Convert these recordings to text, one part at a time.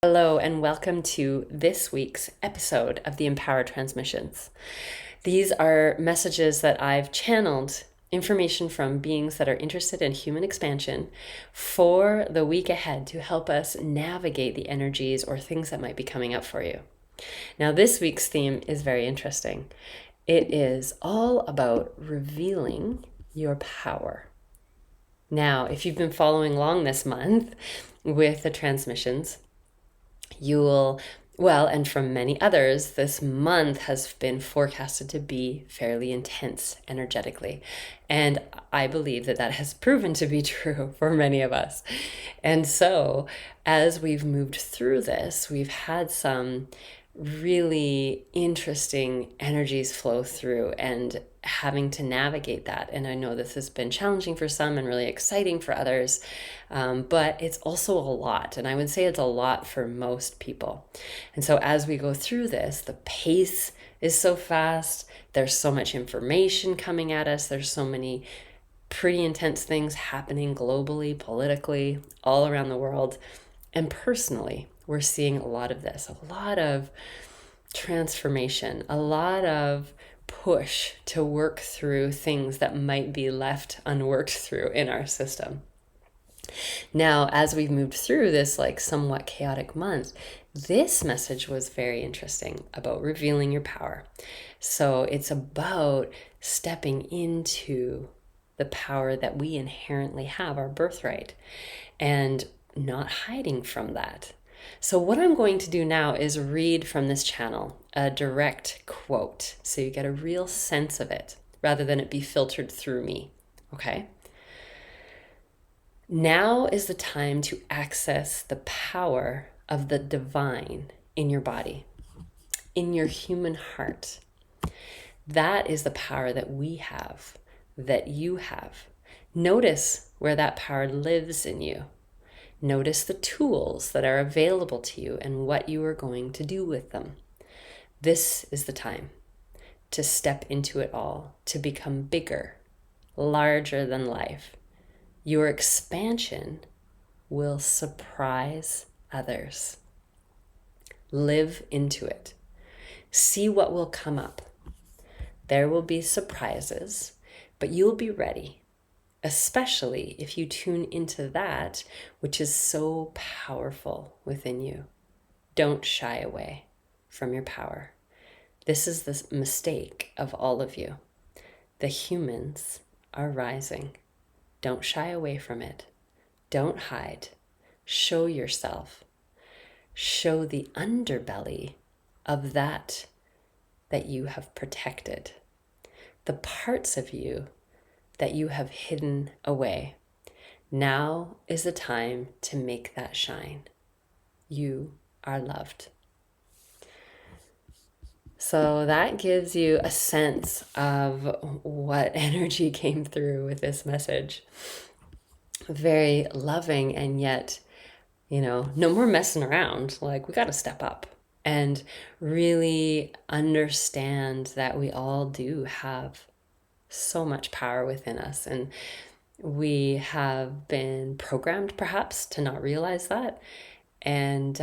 Hello, and welcome to this week's episode of the Empower Transmissions. These are messages that I've channeled information from beings that are interested in human expansion for the week ahead to help us navigate the energies or things that might be coming up for you. Now, this week's theme is very interesting. It is all about revealing your power. Now, if you've been following along this month with the transmissions, and from many others, this month has been forecasted to be fairly intense energetically. And I believe that that has proven to be true for many of us. And so as we've moved through this, we've had some really interesting energies flow through and having to navigate that. And I know this has been challenging for some and really exciting for others, but it's also a lot. And I would say it's a lot for most people. And so as we go through this, the pace is so fast. There's so much information coming at us. There's so many pretty intense things happening globally, politically, all around the world. And personally, we're seeing a lot of this, a lot of transformation, a lot of push to work through things that might be left unworked through in our system. Now, as we've moved through this somewhat chaotic month, this message was very interesting about revealing your power. So it's about stepping into the power that we inherently have, our birthright, and not hiding from that. So what I'm going to do now is read from this channel a direct quote, so you get a real sense of it rather than it be filtered through me. Okay? Now is the time to access the power of the divine in your body, in your human heart. That is the power that we have, that you have. Notice where that power lives in you. Notice the tools that are available to you and what you are going to do with them. This is the time to step into it all, to become bigger, larger than life. Your expansion will surprise others. Live into it. See what will come up. There will be surprises, but you'll be ready. Especially if you tune into that which is so powerful within you. Don't shy away from your power. This is the mistake of all of you. The humans are rising. Don't shy away from it. Don't hide. Show yourself. Show the underbelly of that you have protected. The parts of you that you have hidden away. Now is the time to make that shine. You are loved. So that gives you a sense of what energy came through with this message. Very loving, and yet, no more messing around. We got to step up and really understand that we all do have so much power within us, and we have been programmed perhaps to not realize that, and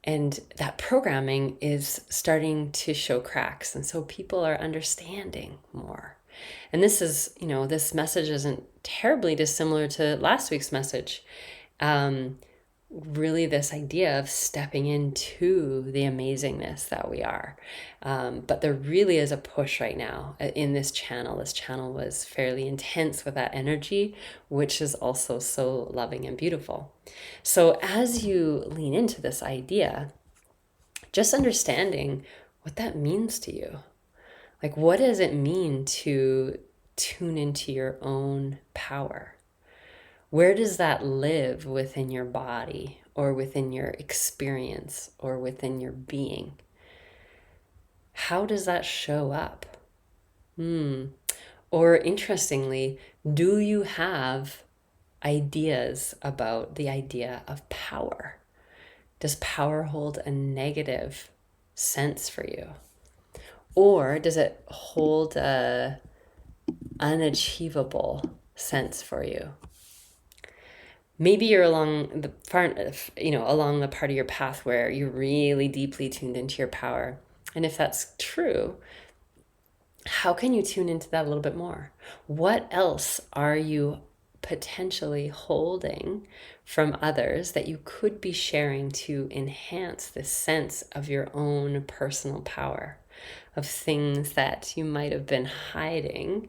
that programming is starting to show cracks, and so people are understanding more. And this is, this message isn't terribly dissimilar to last week's message. Really this idea of stepping into the amazingness that we are. But there really is a push right now in this channel. This channel was fairly intense with that energy, which is also so loving and beautiful. So as you lean into this idea, just understanding what that means to you. What does it mean to tune into your own power? Where does that live within your body or within your experience or within your being? How does that show up? Or interestingly, do you have ideas about the idea of power? Does power hold a negative sense for you? Or does it hold a unachievable sense for you? Maybe you're along the along the part of your path where you're really deeply tuned into your power. And if that's true, how can you tune into that a little bit more? What else are you potentially holding from others that you could be sharing to enhance this sense of your own personal power, of things that you might have been hiding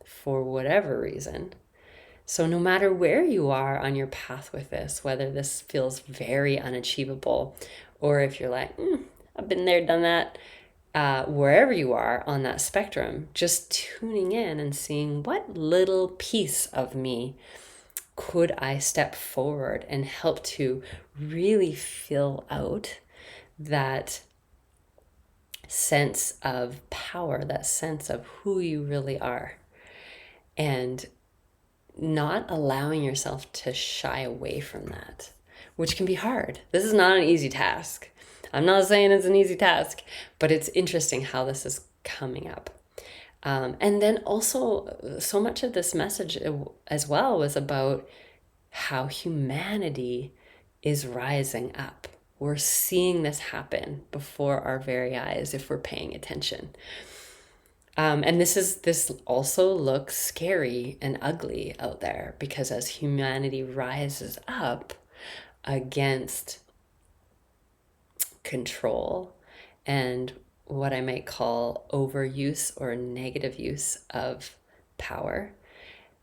for whatever reason? So no matter where you are on your path with this, whether this feels very unachievable, or if you're like, I've been there, done that, wherever you are on that spectrum, just tuning in and seeing what little piece of me could I step forward and help to really fill out that sense of power, that sense of who you really are, and not allowing yourself to shy away from that, which can be hard. This is not an easy task. I'm not saying it's an easy task, but it's interesting how this is coming up. And then also, so much of this message as well was about how humanity is rising up. We're seeing this happen before our very eyes if we're paying attention. And this also looks scary and ugly out there, because as humanity rises up against control and what I might call overuse or negative use of power,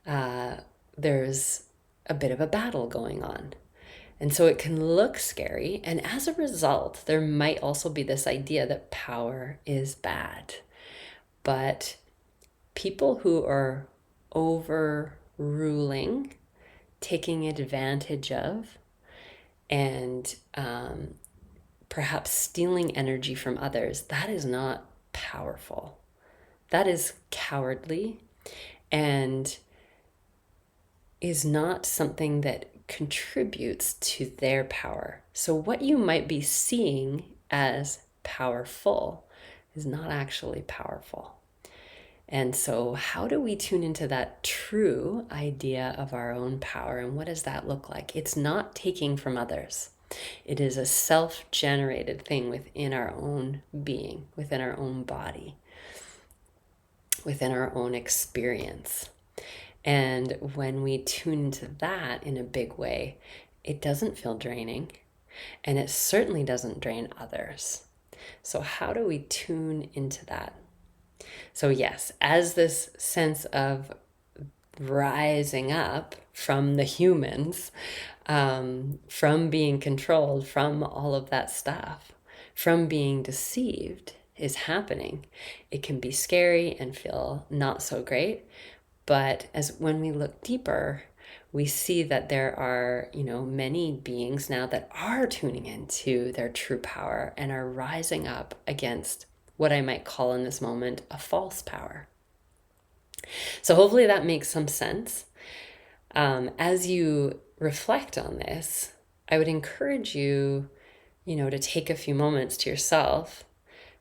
there's a bit of a battle going on. And so it can look scary. And as a result, there might also be this idea that power is bad. But people who are overruling, taking advantage of, and perhaps stealing energy from others, that is not powerful. That is cowardly and is not something that contributes to their power. So what you might be seeing as powerful is not actually powerful. And so how do we tune into that true idea of our own power, and what does that look like? It's not taking from others. It is a self-generated thing within our own being, within our own body, within our own experience. And when we tune into that in a big way, it doesn't feel draining, and it certainly doesn't drain others. So how do we tune into that? So yes, as this sense of rising up from the humans, from being controlled, from all of that stuff, from being deceived is happening, it can be scary and feel not so great. But as when we look deeper, we see that there are, many beings now that are tuning into their true power and are rising up against what I might call in this moment a false power. So hopefully that makes some sense. As you reflect on this, I would encourage you, to take a few moments to yourself,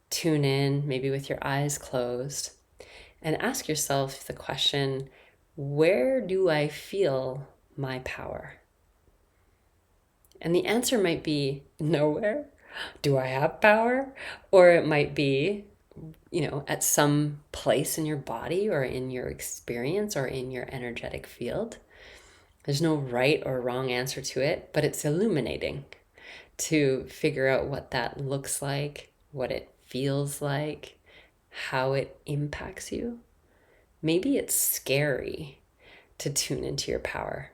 tune in, maybe with your eyes closed, and ask yourself the question, where do I feel my power? And the answer might be nowhere. Do I have power? Or it might be, at some place in your body or in your experience or in your energetic field. There's no right or wrong answer to it, but it's illuminating to figure out what that looks like, what it feels like, how it impacts you. Maybe it's scary to tune into your power.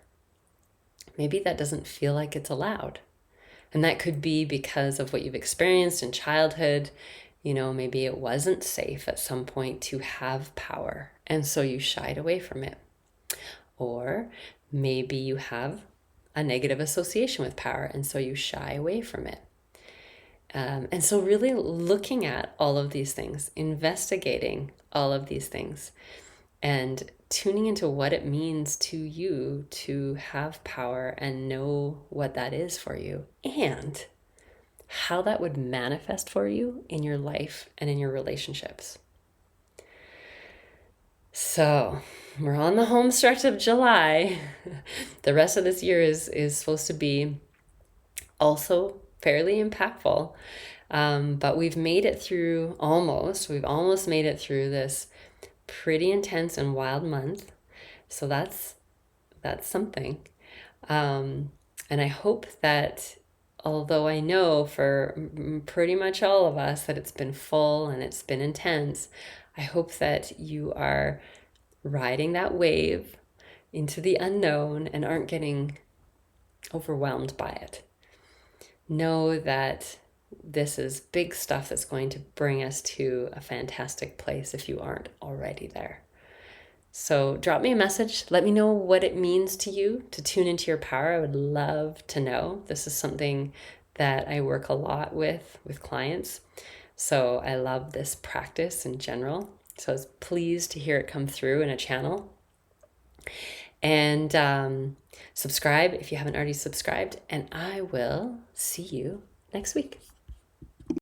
Maybe that doesn't feel like it's allowed. And that could be because of what you've experienced in childhood. Maybe it wasn't safe at some point to have power, and so you shied away from it. Or maybe you have a negative association with power, and so you shy away from it. And so really looking at all of these things, investigating all of these things, and tuning into what it means to you to have power and know what that is for you, and how that would manifest for you in your life and in your relationships. So we're on the home stretch of July. The rest of this year is supposed to be also fairly impactful. But we've made it through we've almost made it through this pretty intense and wild month. So that's something. And I hope that, although I know for pretty much all of us that it's been full and it's been intense, I hope that you are riding that wave into the unknown and aren't getting overwhelmed by it. Know that this is big stuff that's going to bring us to a fantastic place if you aren't already there. So drop me a message. Let me know what it means to you to tune into your power. I would love to know. This is something that I work a lot with clients. So I love this practice in general. So I was pleased to hear it come through in a channel. And subscribe if you haven't already subscribed. And I will see you next week.